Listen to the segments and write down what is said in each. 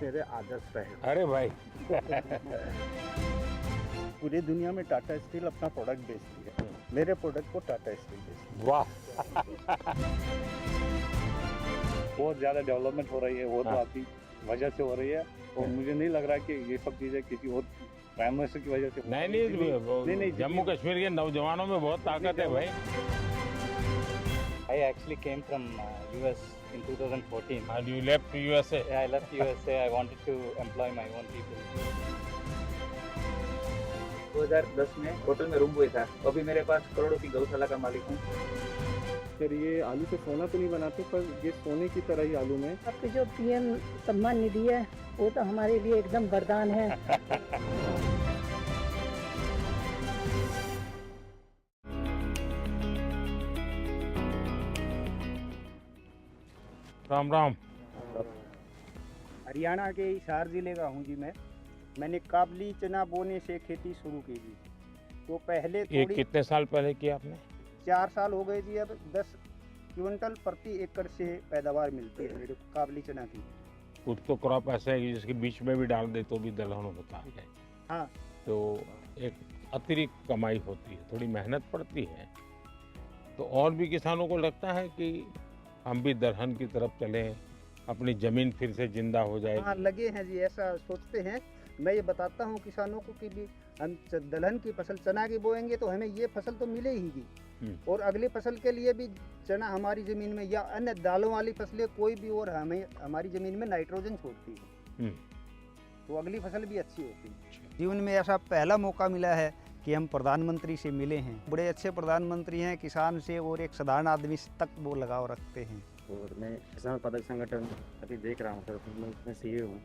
मेरे आदर्श रहे। अरे भाई पूरी दुनिया में टाटा स्टील अपना प्रोडक्ट बेचती है, मेरे प्रोडक्ट को टाटा स्टील बेचती वाह बहुत ज़्यादा डेवलपमेंट हो रही है, वो तो हाँ। आपकी वजह से हो रही है और मुझे नहीं लग रहा कि ये सब चीज़ें किसी और प्राइम मिनिस्टर की वजह से नहीं, जम्मू कश्मीर के नौजवानों में बहुत ताकत है भाई। I actually came from US in 2014. And you left USA. Yeah, I left USA. I wanted to employ my own people. 2010 में होटल में रूम हुआ था, अभी मेरे पास करोड़ों की गौशाला का मालिक हूँ। सर ये आलू से सोना तो नहीं बनाते, पर ये सोने की तरह ही आलू में। आपके जो पीएम सम्मान निधि है वो तो हमारे लिए एकदम वरदान है। राम राम। हरियाणा के हिसार जिले का हूँ जी मैंने काबली चना बोने से खेती शुरू की थी। तो पहले ये थोड़ी कितने साल पहले किया आपने? 4 साल हो गए जी। अब 10 क्विंटल प्रति एकड़ से पैदावार मिलती है मेरे काबली चना की। कुछ तो क्रॉप ऐसा है कि जिसके बीच में भी डाल दे तो भी दलहन होता है। हाँ। तो एक अतिरिक्त कमाई होती है, थोड़ी मेहनत पड़ती है। तो और भी किसानों को लगता है कि हम भी दलहन की तरफ चलें, अपनी जमीन फिर से जिंदा हो जाए। हाँ, लगे हैं जी, ऐसा सोचते हैं। मैं ये बताता हूँ किसानों को कि भी हम दलहन की फसल चना की बोएंगे तो हमें ये फसल तो मिलेगी, और अगली फसल के लिए भी चना हमारी ज़मीन में या अन्य दालों वाली फसलें कोई भी और हमें हमारी ज़मीन में नाइट्रोजन छोड़ती है, तो अगली फसल भी अच्छी होती है। जीवन में ऐसा पहला मौका मिला है कि हम प्रधानमंत्री से मिले हैं। बड़े अच्छे प्रधानमंत्री हैं, किसान से और एक साधारण आदमी तक वो लगाव रखते हैं। और मैं किसान उत्पादक संगठन अभी देख रहा हूँ सर, मैं उसमें सीए हूँ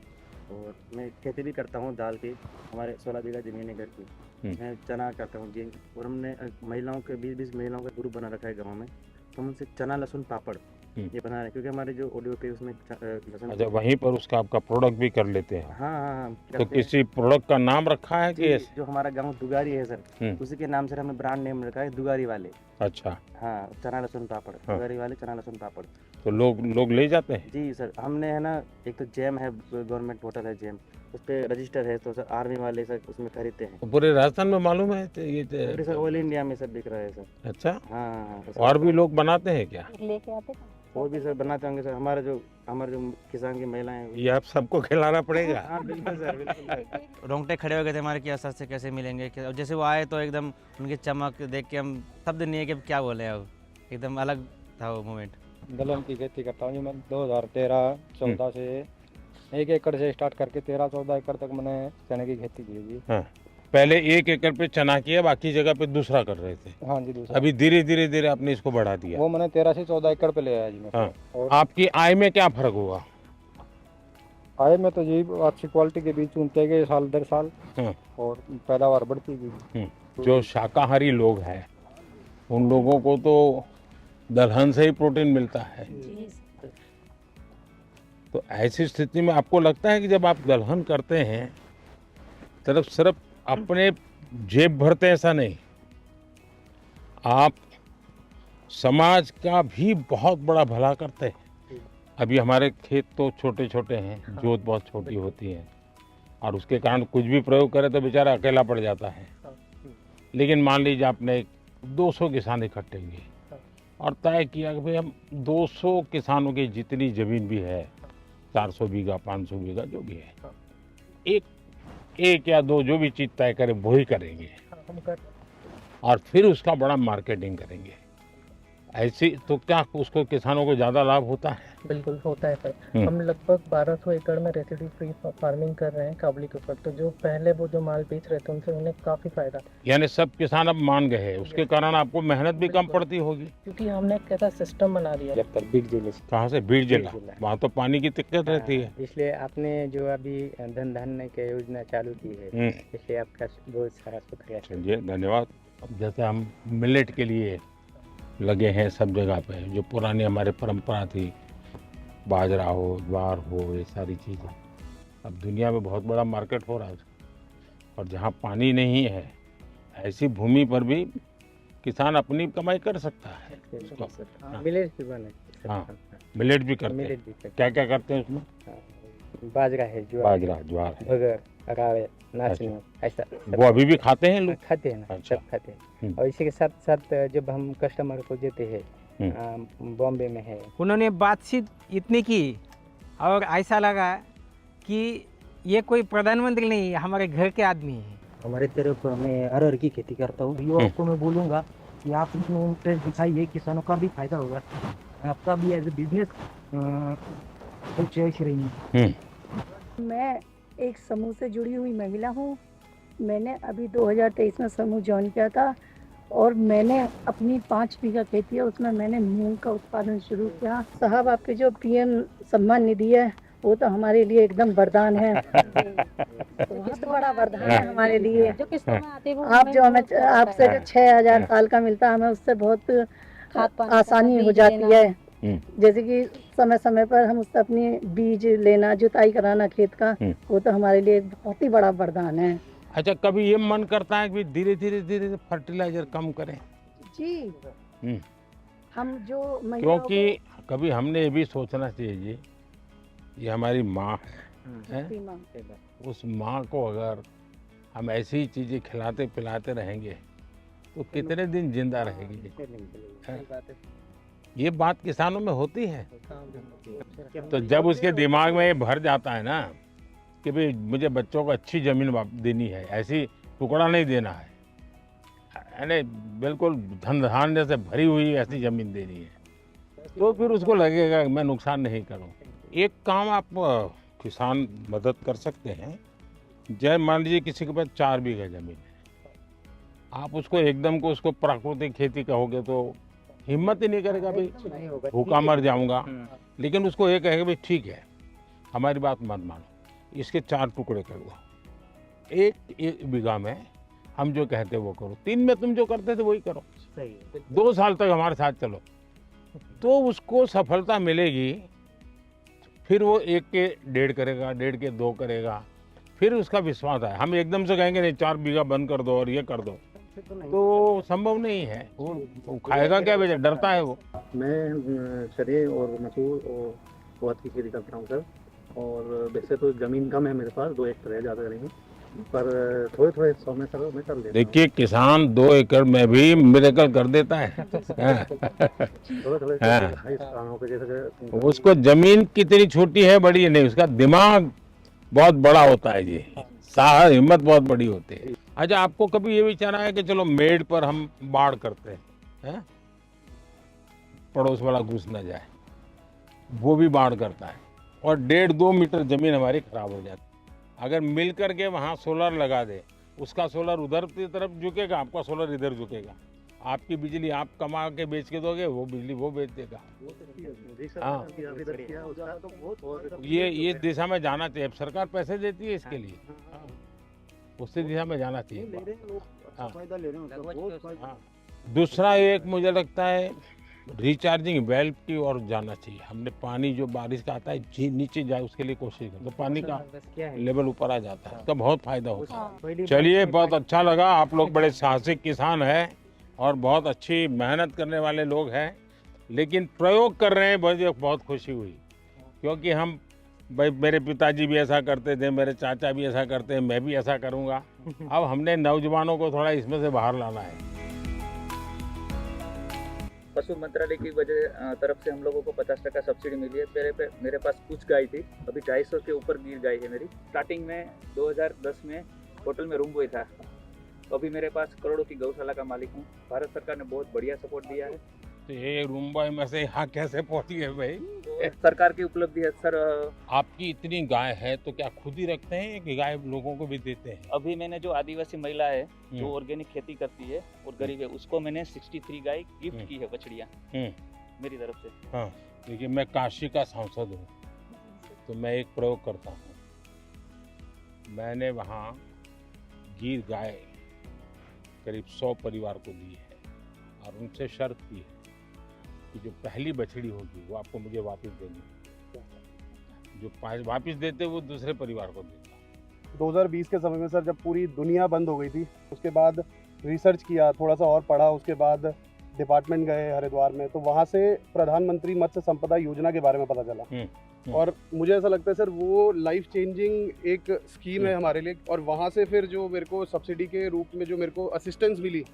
और मैं खेती भी करता हूँ दाल की। हमारे 16 बीघा ज़मीन है घर की, मैं चना करता हूँ जी। और हमने महिलाओं के 20 महिलाओं का ग्रुप बना रखा है गाँव में, तो हम उनसे चना लहसुन पापड़ ये बना रहे हैं, क्योंकि हमारे जो ऑडियो पे उसमें लहसुन। अच्छा, वहीं पर उसका आपका प्रोडक्ट भी कर लेते हैं? हाँ। तो किसी प्रोडक्ट का नाम रखा है कि जो हमारा गाँव दुगारी है सर, उसी के नाम से हमने ब्रांड नेम रखा है दुगारी वाले। अच्छा। हाँ, चना लहसुन पापड़, दुगारी वाले चना लहसुन पापड़। तो लोग ले जाते हैं? जी सर, हमने है ना, एक तो जैम है, गवर्नमेंट होटल है जैम, उस पर रजिस्टर है, तो सर आर्मी वाले सर उसमें खरीदते हैं। तो पूरे राजस्थान में मालूम है ये सर ऑल इंडिया में सब बिक रहा है सर। अच्छा। हाँ। और भी लोग बनाते हैं क्या? लेके आते और भी सर बनाते होंगे सर। हमारे जो किसान की महिलाएं हैं, ये आप सबको खिलाना पड़ेगा। हाँ बिल्कुल सर, बिल्कुल। रोंगटे खड़े हो गए थे हमारे कि असर से कैसे मिलेंगे। और जैसे वो आए तो एकदम उनकी चमक देख के हम शब्द नहीं है कि क्या बोले, अब एकदम अलग था वो मोमेंट। दलहन की खेती करता हूँ जी मैं 2013-14 से 1 एकड़ से स्टार्ट करके 13-14 एकड़ तक मैंने चने की खेती की जी। हाँ। पहले 1 एकड़ पे चना किया, बाकी जगह पे दूसरा कर रहे थे? हाँ जी, दूसरा। अभी धीरे धीरे आपने इसको बढ़ा दिया? वो मैंने 13 से 14 एकड़ पे ले आया जी मैं। हाँ। और आपकी आय में क्या फर्क हुआ? आय में तो जी अच्छी क्वालिटी के बीज चुनते गए साल दर साल, और पैदावार बढ़ती गई। जो शाकाहारी लोग हैं उन लोगों को तो दलहन से ही प्रोटीन मिलता है। तो ऐसी स्थिति में आपको लगता है कि जब आप दलहन करते हैं तो सिर्फ अपने जेब भरते, ऐसा नहीं, आप समाज का भी बहुत बड़ा भला करते हैं। अभी हमारे खेत तो छोटे छोटे हैं, जोत बहुत छोटी होती है, और उसके कारण कुछ भी प्रयोग करे तो बेचारा अकेला पड़ जाता है। लेकिन मान लीजिए आपने 200 किसान इकट्ठे हुए और तय किया कि भाई हम 200 किसानों की जितनी जमीन भी है, 400 बीघा 500 बीघा जो भी है, एक या दो जो भी चीज तय करे वही करेंगे, और फिर उसका बड़ा मार्केटिंग करेंगे। ऐसी तो क्या उसको किसानों को ज्यादा लाभ होता है? बिल्कुल होता है सर। हम लगभग 1200 एकड़ में रेसिड्यू फ्री फार्मिंग कर रहे हैं काबुली के ऊपर। तो जो पहले वो जो माल बेच रहे थे उनसे उन्हें काफी फायदा। यानी सब किसान अब मान गए हैं, उसके कारण आपको मेहनत भी कम पड़ती होगी, क्योंकि हमने कैसा सिस्टम बना दिया। बीड़ जिले से। कहाँ से? बीड़ जिला। वहाँ तो पानी की दिक्कत रहती है। इसलिए आपने जो अभी धन धान्य की योजना चालू की है, इसलिए आपका बहुत सारा शुक्रिया। चलिए, धन्यवाद। अब जैसे हम मिलेट के लिए लगे हैं सब जगह पे, जो पुरानी हमारे परंपरा थी, बाजरा हो, ज्वार हो, ये सारी चीज़ें, अब दुनिया में बहुत बड़ा मार्केट हो रहा है। और जहाँ पानी नहीं है ऐसी भूमि पर भी किसान अपनी कमाई कर सकता है। मिलेट भी बने। हाँ, मिलेट भी करते हैं। क्या क्या करते हैं उसमें? बाजरा है, ज्वार, बाजरा, ज्वार है। बगर, रावे, नाचनी, ऐसा वो अभी भी खाते हैं लोग? खाते हैं ना, अच्छा। सब खाते हैं। और इसी के साथ साथ जब हम कस्टमर को देते हैं, बॉम्बे में है, उन्होंने बातचीत इतनी की और ऐसा लगा कि ये कोई प्रधानमंत्री नहीं है, हमारे घर के आदमी है। हमारे तरफ मैं अरहर की खेती करता हूँ, युवाओं को मैं बोलूँगा कि आप इसमें इंटरेस्ट दिखाइए, किसानों का भी फायदा होगा, आपका भी एज ए बिजनेस चॉइस रही। मैं एक समूह से जुड़ी हुई महिला हूँ। मैंने अभी 2023 में समूह ज्वाइन किया था और मैंने अपनी 5 बीघा खेती है, उसमें मैंने मूंग का उत्पादन शुरू किया। साहब, आपके जो पीएम सम्मान निधि है वो तो हमारे लिए एकदम वरदान है, बहुत बड़ा वरदान है हमारे लिए। आप जो हमें आपसे जो 6,000 साल का मिलता है, हमें उससे बहुत आसानी हो जाती है। जैसे कि समय समय पर हम उससे अपनी बीज लेना, जुताई कराना खेत का, वो तो हमारे लिए एक बहुत ही बड़ा वरदान है। अच्छा, कभी ये मन करता है कि धीरे धीरे फर्टिलाइजर कम करें? जी, हम जो क्योंकि कभी हमने ये भी सोचना चाहिए जी, ये हमारी माँ है, उस माँ को अगर हम ऐसी ही चीजें खिलाते पिलाते रहेंगे तो कितने दिन जिंदा रहेगी? ये बात किसानों में होती है। तो जब उसके दिमाग में ये भर जाता है ना कि भाई मुझे बच्चों को अच्छी जमीन देनी है, ऐसी टुकड़ा नहीं देना है, यानी बिल्कुल धन धान्य से भरी हुई ऐसी जमीन देनी है, तो फिर उसको लगेगा कि मैं नुकसान नहीं करूं। एक काम आप किसान मदद कर सकते हैं। जैसे मान लीजिए किसी के पास 4 बीघा जमीन है, आप उसको एकदम को उसको प्राकृतिक खेती कहोगे तो हिम्मत ही नहीं करेगा, भाई भूखा मर जाऊंगा। लेकिन उसको ये कहेगा भाई ठीक है, हमारी बात मत मानो, इसके 4 टुकड़े कर दो, एक बीघा में हम जो कहते वो करो, 3 में तुम जो करते थे वही करो, 2 साल तक हमारे साथ चलो, तो उसको सफलता मिलेगी। फिर वो 1 के 1.5 करेगा, 1.5 के 2 करेगा, फिर उसका विश्वास है। हम एकदम से कहेंगे नहीं 4 बीघा बंद कर दो और ये कर दो, तो संभव नहीं है। वो खाएगा क्या, बेचा डरता है वो। मैं चने और मसूर और उड़द की खेती करता हूँ सर, और वैसे तो ज़मीन कम है मेरे पास, 2 एकड़ है, ज़्यादा नहीं, पर थोड़े थोड़े 100 में सर मैं कर लेता हूँ। देखिए, किसान 2 एकड़ में भी मिरेकल कर देता है। उसको जमीन कितनी छोटी है बड़ी है नहीं, उसका दिमाग बहुत बड़ा होता है जी, साहस हिम्मत बहुत बड़ी होती है। अच्छा, आपको कभी ये विचार आया कि चलो मेड पर हम बाढ़ करते हैं, पड़ोस वाला घुस न जाए, वो भी बाढ़ करता है और 1.5-2 मीटर जमीन हमारी खराब हो जाती है। अगर मिल करके वहाँ सोलर लगा दे, उसका सोलर उधर की तरफ झुकेगा, आपका सोलर इधर झुकेगा, आपकी बिजली आप कमा के बेच के दोगे, वो बिजली वो बेच देगा। हाँ, ये दिशा में जाना चाहिए। सरकार पैसे देती है इसके लिए, उसी दिशा में जाना चाहिए। हाँ। दूसरा एक मुझे लगता है रिचार्जिंग वेल की ओर जाना चाहिए। हमने पानी जो बारिश का आता है नीचे जाए उसके लिए कोशिश करें, तो पानी का लेवल ऊपर आ जाता है, उसका बहुत फायदा होता है। चलिए, बहुत अच्छा लगा, आप लोग बड़े साहसिक किसान हैं और बहुत अच्छी मेहनत करने वाले लोग हैं, लेकिन प्रयोग कर रहे हैं, मुझे बहुत खुशी हुई। क्योंकि हम भाई, मेरे पिताजी भी ऐसा करते थे, मेरे चाचा भी ऐसा करते हैं, मैं भी ऐसा करूँगा। अब हमने नौजवानों को थोड़ा इसमें से बाहर लाना है। पशु मंत्रालय की वजह तरफ से हम लोगों को 50% सब्सिडी मिली है। मेरे पास कुछ गाय थी, अभी 250 के ऊपर गिर गाय है मेरी। स्टार्टिंग में 2010 में होटल में रूम बॉय था, अभी मेरे पास करोड़ों की गौशाला का मालिक हूँ। भारत सरकार ने बहुत बढ़िया सपोर्ट दिया है। तो ये रूम बॉय में से यहाँ कैसे पहुँची है भाई? तो सरकार की उपलब्धि है सर। आपकी इतनी गाय है तो क्या खुद ही रखते हैं कि गाय लोगों को भी देते हैं? अभी मैंने जो आदिवासी महिला है जो ऑर्गेनिक खेती करती है और गरीब है, उसको मैंने 63 गाय गिफ्ट की है, बछड़ियाँ मेरी तरफ से। हाँ, देखिए, मैं काशी का सांसद हूँ, तो मैं एक प्रयोग करता हूँ। मैंने वहाँ गिर गाय करीब 100 परिवार को दी है और उनसे शर्त की है कि जो पहली बछड़ी होगी वो आपको मुझे वापस देनी है, जो वापस देते वो दूसरे परिवार को देता। 2020 के समय में सर, जब पूरी दुनिया बंद हो गई थी, उसके बाद रिसर्च किया, थोड़ा सा और पढ़ा, उसके बाद डिपार्टमेंट गए हरिद्वार में, तो वहाँ से प्रधानमंत्री मत्स्य संपदा योजना के बारे में पता चला। और मुझे ऐसा लगता है सर वो लाइफ चेंजिंग एक स्कीम है हमारे लिए। और वहाँ से फिर जो मेरे को सब्सिडी के रूप में जो मेरे को असिस्टेंस मिली,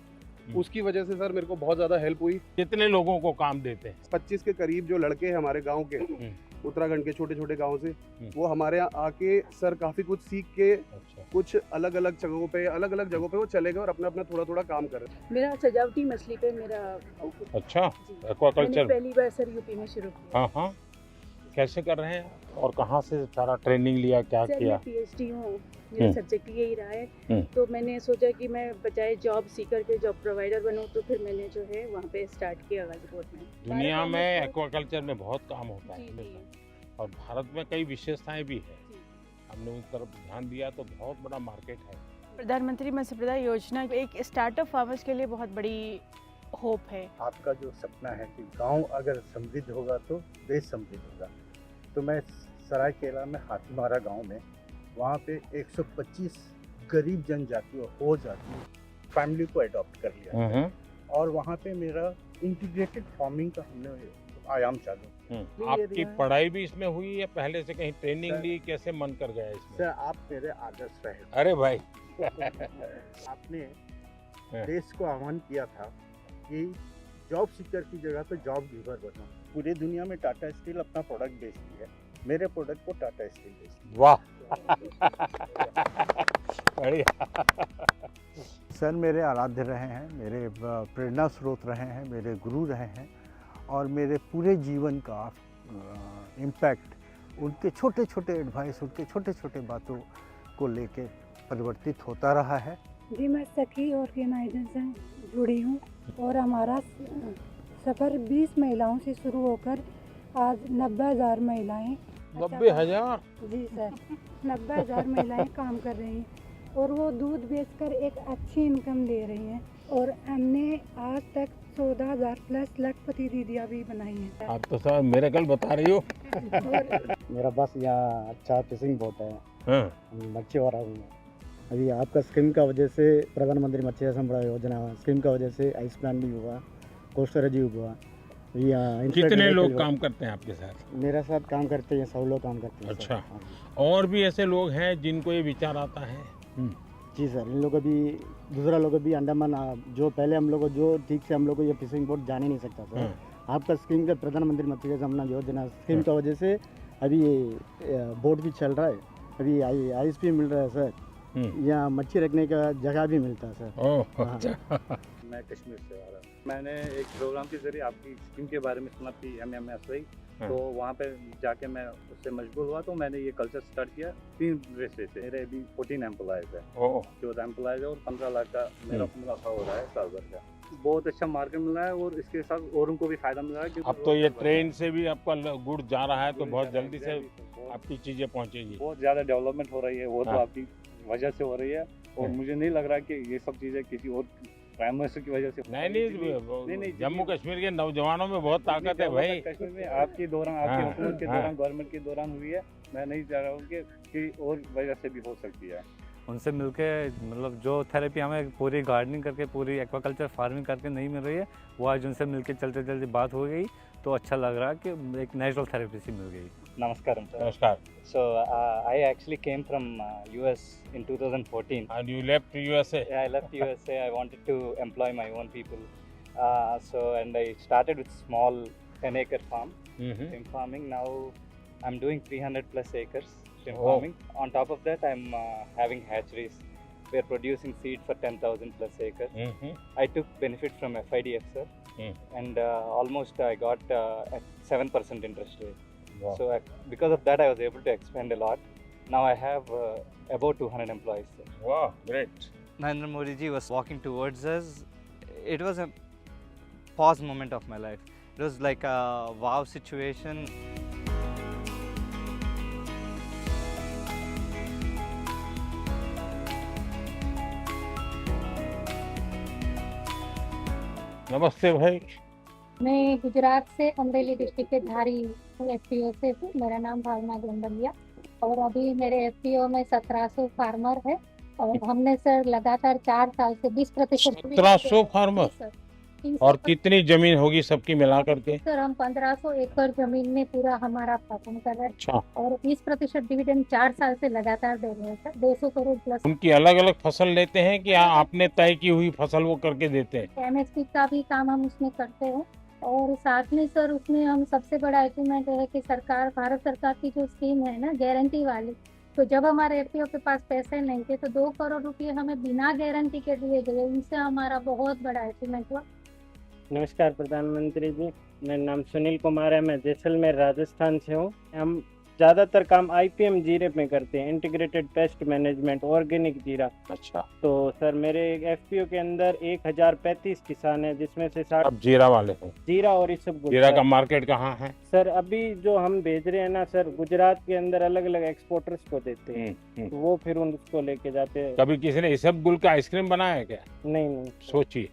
उसकी वजह से सर मेरे को बहुत ज़्यादा हेल्प हुई। कितने लोगों को काम देते हैं? 25 के करीब जो लड़के हैं हमारे गांव के, उत्तराखंड के छोटे छोटे गांव से, वो हमारे यहाँ आके सर काफ़ी कुछ सीख के कुछ अलग अलग जगहों पे वो चले गए और अपना अपना थोड़ा थोड़ा काम कर रहे हैं। मेरा सजावटी मछली पे मेरा अच्छा, एक्वाकल्चर पहली बार सर यूपी में शुरू किया। हाँ हाँ, कैसे कर रहे हैं और कहाँ से सारा ट्रेनिंग लिया, क्या किया? PhD हूँ, मेरा सब्जेक्ट यही रहा है। तो मैंने सोचा कि मैं बजाय जॉब सीकर के जॉब प्रोवाइडर बनूँ, तो फिर मैंने जो है वहाँ पे स्टार्ट किया गाजीपुर में। दुनिया में एक्वाकल्चर में बहुत काम होता है और भारत में कई विशेषताएं भी है। हमने उस तरफ ध्यान दिया तो बहुत बड़ा मार्केट है। प्रधानमंत्री मत्स्य संपदा योजना एक स्टार्टअप फार्मर्स के लिए बहुत बड़ी होप है। आपका जो सपना है कि गांव अगर समृद्ध होगा तो देश समृद्ध होगा, तो मैं सरायकेला में हाथीमारा गांव में वहाँ पे 125 गरीब जनजाति और हो जाति फैमिली को अडॉप्ट कर लिया और वहाँ पे मेरा इंटीग्रेटेड फार्मिंग का हमने आयाम चालू। आपकी पढ़ाई भी इसमें हुई या पहले से कहीं ट्रेनिंग ली? कैसे मन कर गया इसमें? सर आप मेरे आदर्श रहे। अरे भाई आपने देश को आह्वान किया था कि जॉब सीकर की जगह पे जॉब गिवर बनो। पूरी दुनिया में टाटा स्टील अपना प्रोडक्ट बेचती है, मेरे प्रोडक्ट को टाटा स्टील बेचती है। वाह बढ़िया। सर मेरे आराध्य रहे हैं, मेरे प्रेरणा स्रोत रहे हैं, मेरे गुरु रहे हैं और मेरे पूरे जीवन का इम्पैक्ट उनके छोटे छोटे एडवाइस, उनके छोटे छोटे बातों को लेके परिवर्तित होता रहा है। जी मैं सखी ऑर्गेनाइजेशन से जुड़ी हूँ और हमारा सफ़र 20 महिलाओं से शुरू होकर आज 90,000 महिलाएं 90,000? जी सर, 90,000 महिलाएं काम कर रही हैं और वो दूध बेचकर एक अच्छी इनकम ले रही हैं और हमने आज तक 14,000 प्लस लखपति दीदियाँ भी बनाई हैं। आप तो सर मेरे कल बता रही हो। मेरा बस यहाँ अच्छा फिशिंग बोट है, मच्छी वाला हूँ। अभी आपका स्कीम का वजह से प्रधानमंत्री मत्स्य संपदा योजना स्कीम का वजह से आइस प्लान भी हुआ, कोस्टर अजीब हुआ। कितने लोग काम करते हैं आपके साथ? मेरे साथ काम करते हैं 100 लोग काम करते हैं। अच्छा, और भी ऐसे लोग हैं जिनको ये विचार आता है? जी सर, इन लोग अभी दूसरा लोग अभी अंडमान जो पहले हम लोग जो ठीक से हम लोग को ये फिशिंग बोट जाने नहीं सकता सर। आपका स्कीम का प्रधानमंत्री मत्स्य संपदा योजना स्कीम का वजह से अभी बोट भी चल रहा है, अभी आइस भी मिल रहा है सर, यहाँ मच्छी रखने का जगह भी मिलता है सर। अच्छा। मैं कश्मीर से आ रहा हूँ। मैंने एक प्रोग्राम के जरिए आपकी स्कीम के बारे में सुना थी MMSY, तो वहाँ पे जाके मैं उससे मशगूल हुआ, तो मैंने ये कल्चर स्टार्ट किया 3 रेस्टे से। मेरे अभी 14 एम्प्लॉयज़ है, 14 एम्प्लॉयज़ है और 15 लाख का मेरा मुनाफा हो रहा है साल भर का। बहुत अच्छा मार्केट मिल रहा है और इसके साथ औरों को भी फायदा मिल रहा है। अब तो ये ट्रेन से भी आपका गुड़ जा रहा है तो बहुत जल्दी से आपकी चीज़ें पहुँचेगी। बहुत ज़्यादा डेवलपमेंट हो रही है, वो तो आपकी वजह से हो रही है और मुझे नहीं लग रहा कि ये सब चीज़ें किसी और प्राइम मिनिस्टर की वजह से। नहीं, जम्मू कश्मीर के नौजवानों में बहुत ताकत है भाई। कश्मीर में आपकी दौरान, आपकी हुकूमत के दौरान, गवर्नमेंट के दौरान हुई है। मैं नहीं चाह रहा हूँ कि और वजह से भी हो सकती है। उनसे मिलके मतलब जो थेरेपी हमें पूरी गार्डनिंग करके, पूरी एक्वाकल्चर फार्मिंग करके नहीं मिल रही है, वो आज उनसे मिलके चलते चलते बात हो गई तो अच्छा लग रहा है कि एक नेचुरल थेरेपी सी मिल गई। Namaskaram, sir. Namaskar. So I actually came from US in 2014. And you left USA? Yeah, I left USA. I wanted to employ my own people. And I started with small 10-acre farm, shrimp farming. Now I'm doing 300 plus acres shrimp farming. On top of that, I'm having hatcheries. We're producing seed for 10,000 plus acres. I took benefit from FIDF, sir, and almost I got at 7% interest rate. Wow. So because of that, I was able to expand a lot. Now I have about 200 employees. Sir. Wow, great. Narendra Modi ji was walking towards us. It was a pause moment of my life. It was like a wow situation. नमस्ते भाई। मैं गुजरात से Amreli district के धारी FPO से हूँ। मेरा नाम भावना गंडलिया और अभी मेरे FPO में 1700 फार्मर है और हमने सर लगातार 4 साल से 20% 1700 फार्मर? और कितनी जमीन होगी सबकी मिला करके? सर हम 1500 एकड़ जमीन में पूरा हमारा फार्मिंग कर रहे हैं। अच्छा। और 20% डिविडेंड 4 साल से लगातार दे रहे हैं सर, 200 करोड़ प्लस। उनकी अलग अलग फसल लेते हैं कि आपने तय की हुई फसल वो करके देते हैं? MSP का भी काम हम उसमें करते हैं और साथ में सर उसमें हम सबसे बड़ा अचीवमेंट है कि सरकार, भारत सरकार की जो स्कीम है ना गारंटी वाली, तो जब हमारे FPO के पास पैसे नहीं थे तो 2 करोड़ रुपए हमें बिना गारंटी के दिए गए, उनसे हमारा बहुत बड़ा अचीवमेंट हुआ। नमस्कार प्रधानमंत्री जी, मेरा नाम सुनील कुमार है, मैं जैसलमेर राजस्थान से हूँ। हम ज़्यादातर काम IPM जीरे में करते हैं, इंटीग्रेटेड पेस्ट मैनेजमेंट, ऑर्गेनिक जीरा। अच्छा। तो सर मेरे FPO के अंदर 1035 किसान हैं, जिसमें से 60 अब जीरा वाले हैं। जीरा और इस सब जीरा का मार्केट कहाँ है? सर अभी जो हम भेज रहे हैं ना सर, गुजरात के अंदर अलग अलग एक्सपोर्टर्स को देते हैं, तो वो फिर उनको लेके जाते हैं। कभी किसी ने इसबगुल का आइसक्रीम बनाया है क्या? नहीं। सोचिए,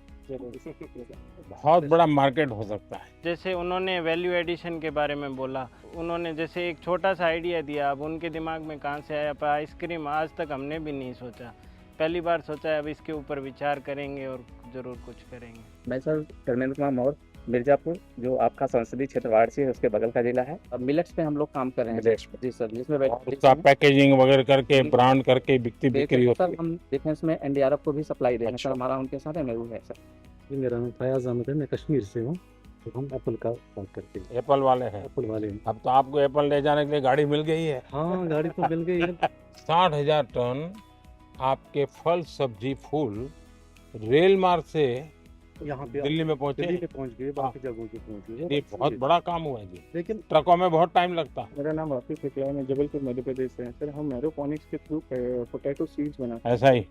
बहुत बड़ा मार्केट हो सकता है। जैसे उन्होंने वैल्यू एडिशन के बारे में बोला, उन्होंने जैसे एक छोटा सा आइडिया दिया, अब उनके दिमाग में कहाँ से आया, पर आइसक्रीम आज तक हमने भी नहीं सोचा, पहली बार सोचा है। अब इसके ऊपर विचार करेंगे और ज़रूर कुछ करेंगे। मैं सर धर्मेंद्र कुमार मौर्य, मिर्जापुर, जो आपका संसदीय क्षेत्र वाराणसी है उसके बगल का जिला है। अब मिलेट्स पे हम लोग काम कर रहे हैं जी सर, जिसमें उसका पैकेजिंग वगैरह करके ब्रांड करके बिक्री बिक्री होती है। हम डिफेंस में NDRF को भी सप्लाई दे रहे हैं सर, हमारा उनके साथ MOU है सर। मेरा नाम फयाज अहमद है, मैं कश्मीर से हूँ। तो हम एप्पल का काम करते हैं। एप्पल वाले हैं? एप्पल वाले हैं। अब तो आपको एप्पल ले जाने के लिए गाड़ी मिल गई है। हाँ गाड़ी तो मिल गई है। 60,000 टन आपके फल सब्जी फूल रेल मार्ग से यहाँ पे दिल्ली में पहुंचे? दिल्ली में पहुंच गए, बाकी जगहों पे पहुंच गए। ये बहुत बड़ा काम हुआ है जी, लेकिन ट्रकों में बहुत टाइम लगता है। मेरा नाम वापिस शुक्ला है, मैं जबलपुर मध्य प्रदेश से। सर हम एरोपोनिक्स के थ्रू पोटैटो सीड्स बनाते हैं। ऐसा ही?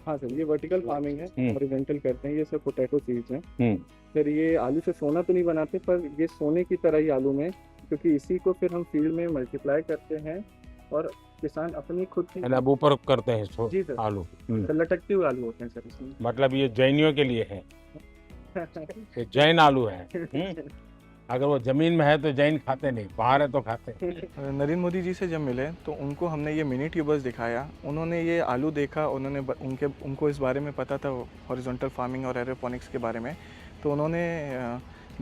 हाँ सर, ये वर्टिकल फार्मिंग है, हॉरिजॉन्टल करते हैं। ये सब पोटैटो सीड्स हैं सर। ये आलू से सोना तो नहीं बनाते, पर ये सोने की तरह ही आलू में, क्योंकि इसी को फिर हम फील्ड में मल्टीप्लाई करते हैं और किसान अपनी खुद की अब ऊपर करते हैं जी सर, आलू। तो लटकते हुए आलू होते हैं सर इसमें। मतलब ये जैनियों के लिए है, ये जैन आलू है। अगर वो जमीन में है तो जैन खाते नहीं, बाहर है तो खाते। नरेंद्र मोदी जी से जब मिले तो उनको हमने ये मिनी ट्यूबर्स दिखाया, उन्होंने ये आलू देखा, उन्होंने उनको इस बारे में पता था हॉरिजॉन्टल फार्मिंग और एरोपोनिक्स के बारे में, तो उन्होंने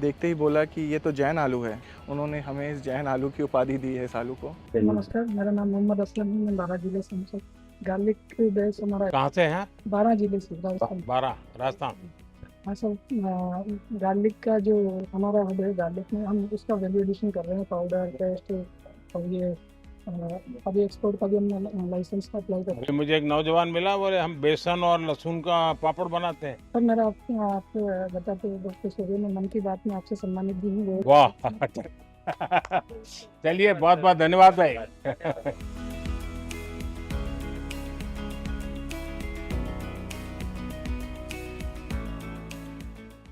देखते ही बोला कि ये तो जैन आलू है। उन्होंने हमें इस जैन आलू की उपाधि दी है इस आलू को। नमस्कार, मेरा नाम मोहम्मद असलम है, मैं 12 जिले से हूँ। गार्लिक बेस हमारा कहाँ से है? 12 जिले से, राजस्थान। 12 राजस्थान। हाँ सर, गार्लिक का जो हमारा हब है, गार्लिक में हम उसका वैल्यू एडिशन कर रहे हैं, पाउडर, पेस्ट, और ये अभी एक्सपोर्ट का भी हमने लाइसेंस का अप्लाई कर रहे हैं। मुझे एक नौजवान मिला, बोले हम बेसन और लहसुन का पापड़ बनाते हैं। सर मेरा आपको बताते हुए मैं मन की बात में आपसे सम्मानित भी हूँ। वाह चलिए, बहुत बहुत धन्यवाद भाई।